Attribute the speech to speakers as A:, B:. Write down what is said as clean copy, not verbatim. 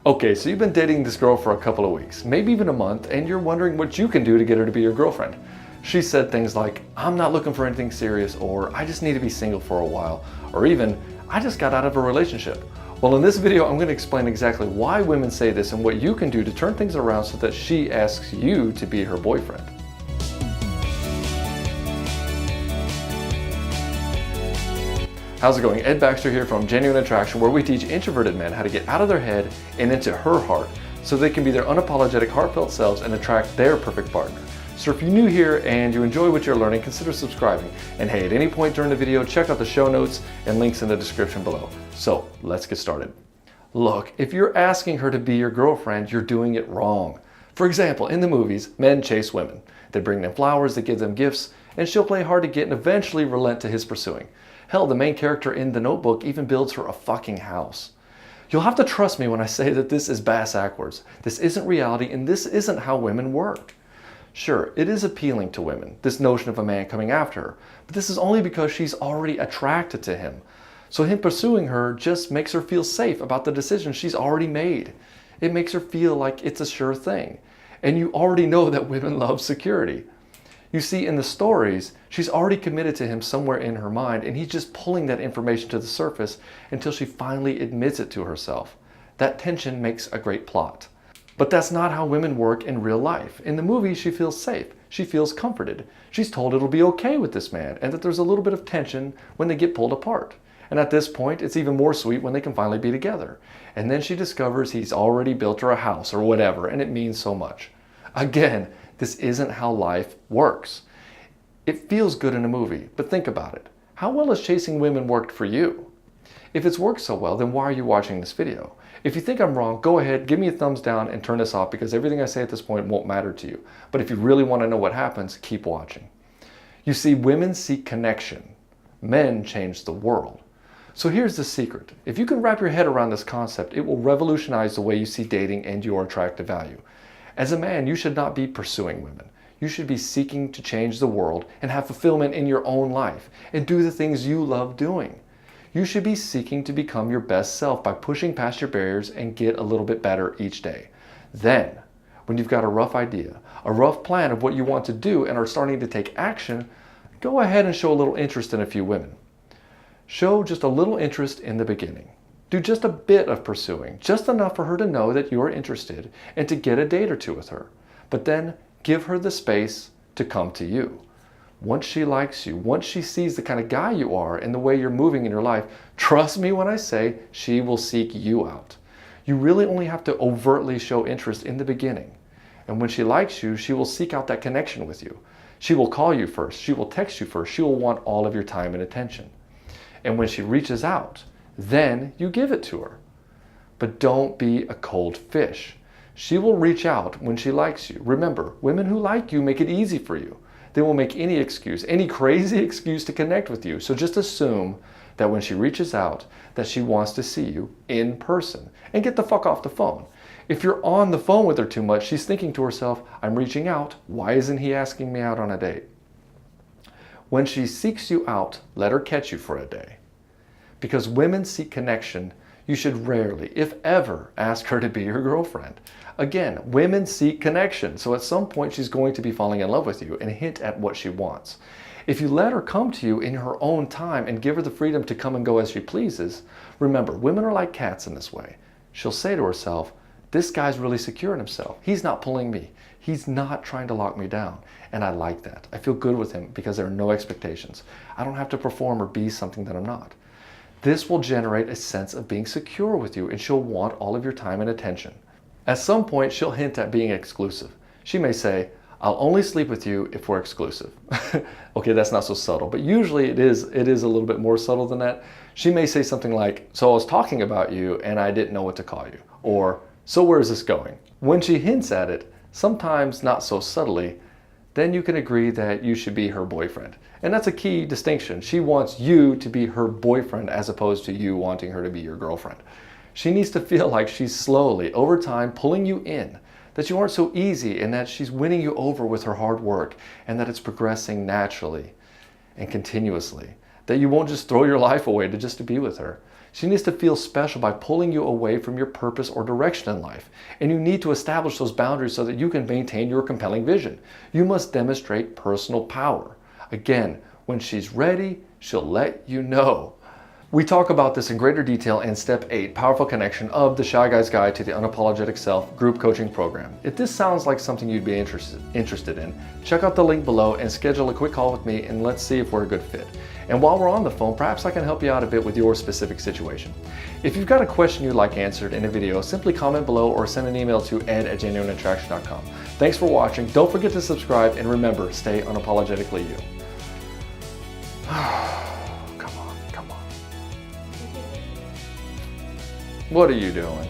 A: Okay, so you've been dating this girl for a couple of weeks, maybe even a month, and you're wondering what you can do to get her to be your girlfriend. She said things like, "I'm not looking for anything serious," or "I just need to be single for a while," or even, "I just got out of a relationship." Well, in this video, I'm going to explain exactly why women say this and what you can do to turn things around so that she asks you to be her boyfriend. How's it going? Ed Baxter here from Genuine Attraction, where we teach introverted men how to get out of their head and into her heart so they can be their unapologetic, heartfelt selves and attract their perfect partner. So if you're new here and you enjoy what you're learning, consider subscribing. And hey, at any point during the video, check out the show notes and links in the description below. So let's get started. Look, if you're asking her to be your girlfriend, you're doing it wrong. For example, in the movies, men chase women. They bring them flowers, they give them gifts, and she'll play hard to get and eventually relent to his pursuing. Hell, the main character in The Notebook even builds her a fucking house. You'll have to trust me when I say that this is bass-ackwards. This isn't reality, and this isn't how women work. Sure, it is appealing to women, this notion of a man coming after her, but this is only because she's already attracted to him. So him pursuing her just makes her feel safe about the decision she's already made. It makes her feel like it's a sure thing. And you already know that women love security. You see, in the stories, she's already committed to him somewhere in her mind, and he's just pulling that information to the surface until she finally admits it to herself. That tension makes a great plot. But that's not how women work in real life. In the movie, she feels safe. She feels comforted. She's told it'll be okay with this man, and that there's a little bit of tension when they get pulled apart. And at this point, it's even more sweet when they can finally be together. And then she discovers he's already built her a house or whatever, and it means so much. Again, this isn't how life works. It feels good in a movie, but think about it. How well has chasing women worked for you? If it's worked so well, then why are you watching this video? If you think I'm wrong, go ahead, give me a thumbs down and turn this off because everything I say at this point won't matter to you. But if you really want to know what happens, keep watching. You see, women seek connection. Men change the world. So here's the secret. If you can wrap your head around this concept, it will revolutionize the way you see dating and your attractive value. As a man, you should not be pursuing women. You should be seeking to change the world and have fulfillment in your own life and do the things you love doing. You should be seeking to become your best self by pushing past your barriers and get a little bit better each day. Then, when you've got a rough idea, a rough plan of what you want to do and are starting to take action, go ahead and show a little interest in a few women. Show just a little interest in the beginning. Do just a bit of pursuing, just enough for her to know that you're interested and to get a date or two with her. But then give her the space to come to you. Once she likes you, once she sees the kind of guy you are and the way you're moving in your life, trust me when I say she will seek you out. You really only have to overtly show interest in the beginning. And when she likes you, she will seek out that connection with you. She will call you first. She will text you first. She will want all of your time and attention. And when she reaches out, then you give it to her. But don't be a cold fish. She will reach out when she likes you. Remember, women who like you make it easy for you. They will make any excuse, any crazy excuse to connect with you. So just assume that when she reaches out, that she wants to see you in person. And get the fuck off the phone. If you're on the phone with her too much, she's thinking to herself, I'm reaching out. Why isn't he asking me out on a date? When she seeks you out, let her catch you for a day. Because women seek connection, you should rarely, if ever, ask her to be your girlfriend. Again, women seek connection, so at some point she's going to be falling in love with you and hint at what she wants. If you let her come to you in her own time and give her the freedom to come and go as she pleases, remember, women are like cats in this way. She'll say to herself, this guy's really secure in himself. He's not pulling me. He's not trying to lock me down. And I like that. I feel good with him because there are no expectations. I don't have to perform or be something that I'm not. This will generate a sense of being secure with you and she'll want all of your time and attention. At some point, she'll hint at being exclusive. She may say, I'll only sleep with you if we're exclusive. Okay, that's not so subtle, but usually it is a little bit more subtle than that. She may say something like, so I was talking about you and I didn't know what to call you. Or, so where is this going? When she hints at it, sometimes not so subtly, then you can agree that you should be her boyfriend. And that's a key distinction. She wants you to be her boyfriend as opposed to you wanting her to be your girlfriend. She needs to feel like she's slowly, over time, pulling you in, that you aren't so easy and that she's winning you over with her hard work and that it's progressing naturally and continuously, that you won't just throw your life away just to be with her. She needs to feel special by pulling you away from your purpose or direction in life. And you need to establish those boundaries so that you can maintain your compelling vision. You must demonstrate personal power. Again, when she's ready, she'll let you know. We talk about this in greater detail in Step 8, Powerful Connection of the Shy Guy's Guide to the Unapologetic Self group coaching program. If this sounds like something you'd be interested in, check out the link below and schedule a quick call with me, and let's see if we're a good fit. And while we're on the phone, perhaps I can help you out a bit with your specific situation. If you've got a question you'd like answered in a video, simply comment below or send an email to ed@genuineattraction.com. Thanks for watching. Don't forget to subscribe, and remember, stay unapologetically you. Come on. What are you doing?